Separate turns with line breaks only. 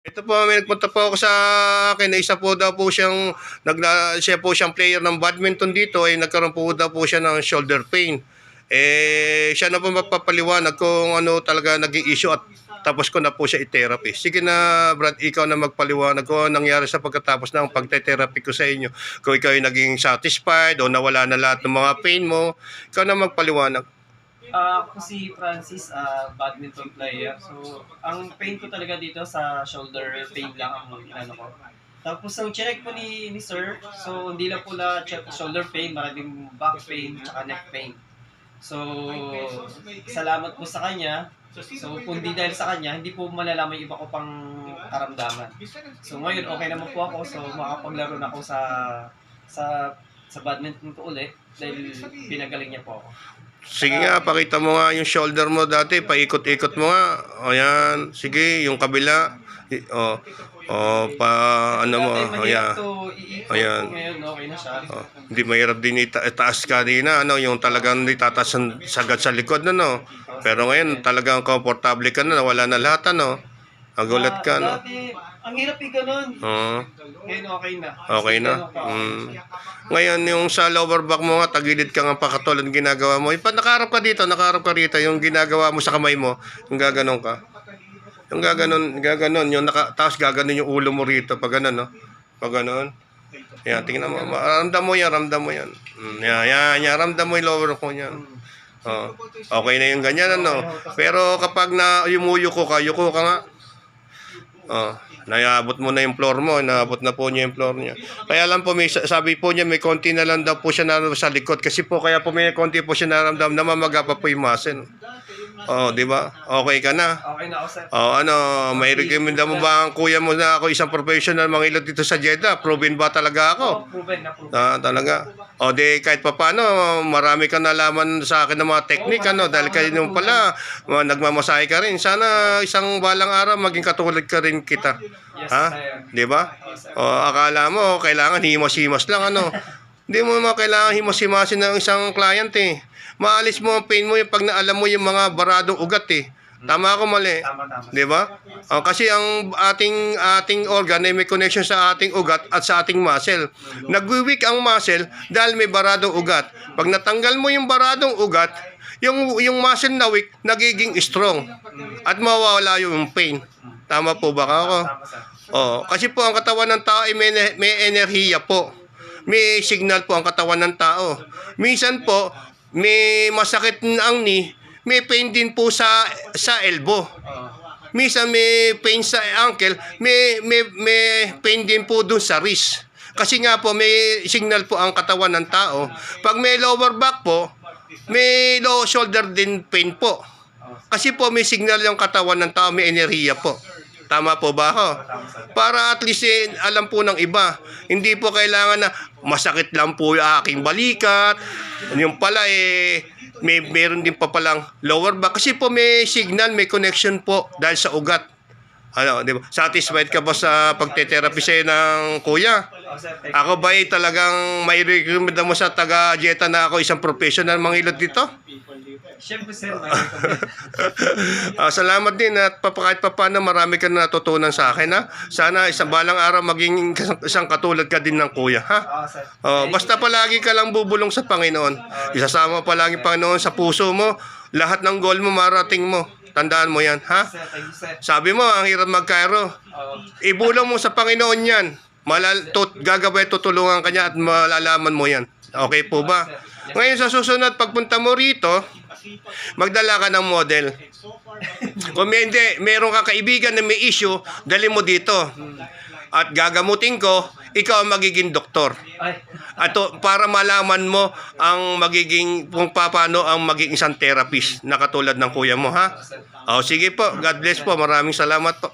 Ito po, may nagpunta po ako sa akin na isa po daw po siyang, siya po siyang player ng badminton dito, ay nagkaroon po daw po siya ng shoulder pain. Siya na po magpapaliwanag kung ano talaga naging issue at tapos ko na po siya i-therapy. Sige na, Brad, ikaw na magpaliwanag kung ano nangyari sa pagkatapos ng pagte-therapy ko sa inyo. Kung ikaw ay naging satisfied o nawala na lahat ng mga pain mo, ikaw na magpaliwanag.
Ako si Francis, badminton player. So, ang pain ko talaga dito sa shoulder pain lang ang ano ko. Tapos ang check po ni sir, so hindi lang po na shoulder pain, maraming back pain, tsaka neck pain. So, salamat po sa kanya. So, kung di dahil sa kanya, hindi po malalaman yung iba ko pang karamdaman. So, ngayon okay naman po ako. So, makapaglaro na ako sa badminton ko ulit dahil pinagaling niya po ako.
Sige nga, pakita mo nga yung shoulder mo dati, paikot-ikot mo nga. O yan, sige, yung kabila. Ano mo, o yan. O yan.
Ngayon, okay na siya.
Hindi mahirap din itaas kanina, ano, yung talagang itataas ang sagad sa likod, ano. Pero ngayon, talagang komportable ka na, wala na lahat, ano. Nagulat ka, no.
Dati, ang hirap ganun. Ngayon, okay na.
Okay na. Ngayon, yung sa lower back mo nga, tagilid ka nga pa katulad ng ginagawa mo. Nakaharap ka rito, yung ginagawa mo sa kamay mo, yung gaganon ka. Yung gaganon, yung tapos gaganon yung ulo mo rito, pag ganon, no? Pag ganon. Yan, tingnan mo. Ramdam mo yan. Yan, ramdam mo yung lower ko yan. Okay na yung ganyan, ano. Pero kapag yumuyuko ka nga. Naabot mo na yung floor mo, naabot na po niya yung floor niya. Kaya lang po, sabi po niya, may konti na lang daw po siya naramdaman sa likod. Kasi po, kaya po may konti po siya naramdaman, namamaga pa po yung muscle. Di ba? Okay ka na?
Okay na ako, sir.
May recommenda mo ba ang kuya mo na ako isang professional mangilot dito sa Jeddah? Proven ba talaga ako?
Proven na.
Talaga. Kahit pa paano, marami ka nalaman sa akin ng mga teknik, dahil kayo nung pala, nagmamasahe ka rin. Sana isang balang araw, maging katulad ka rin kita.
Yes,
Di ba? Akala mo, kailangan himas-himas lang, Hindi mo kailangan himas-himasin ng isang client, Maalis mo ang pain mo pag naalam mo yung mga baradong ugat, Tama ako, mali?
Tama.
Di ba? Kasi ang ating organ ay may connection sa ating ugat at sa ating muscle. Nagwi-weak ang muscle dahil may baradong ugat. Pag natanggal mo yung baradong ugat, yung muscle na weak, nagiging strong. At mawawala yung pain. Tama po ba ako? Kasi po ang katawan ng tao ay may enerhiya po. May signal po ang katawan ng tao. Minsan po, may masakit ang knee, may pain din po sa elbow. Minsan may pain sa ankle, may pain din po dun sa wrist. Kasi nga po, may signal po ang katawan ng tao. Pag may lower back po, may low shoulder din pain po. Kasi po may signal yung katawan ng tao, may enerhiya po. Tama po ba ako? Para at least alam po ng iba. Hindi po kailangan na masakit lang po yung aking balikat. Yung pala meron din pa palang lower back. Kasi po may signal, may connection po dahil sa ugat. Di ba? Satisfied ka ba sa pagte-therapy sa'yo ng kuya? Ako ba talagang may recommend mo sa taga-Jeddah na ako isang professional mangilot dito?
Siyempre, sir.
Salamat din at kahit pa paano marami ka na natutunan sa akin, Sana isang balang araw maging isang katulad ka din ng kuya,
Sir.
Basta palagi ka lang bubulong sa Panginoon. Isasama palagi Panginoon sa puso mo. Lahat ng goal mo marating mo. Tandaan mo yan,
Sir, thank you, sir.
Sabi mo, ang hirap magkairo. Ibulong mo sa Panginoon yan. Gagabay, tutulungan ka niya at malalaman mo yan. Okay po ba? Ngayon sa susunod, pagpunta mo rito, magdala ka ng model. Kung hindi, meron ka kaibigan na may issue, dali mo dito. At gagamutin ko, ikaw ang magiging doktor. At para malaman mo ang kung paano ang magiging isang therapist na katulad ng kuya mo, Sige po, God bless po. Maraming salamat po.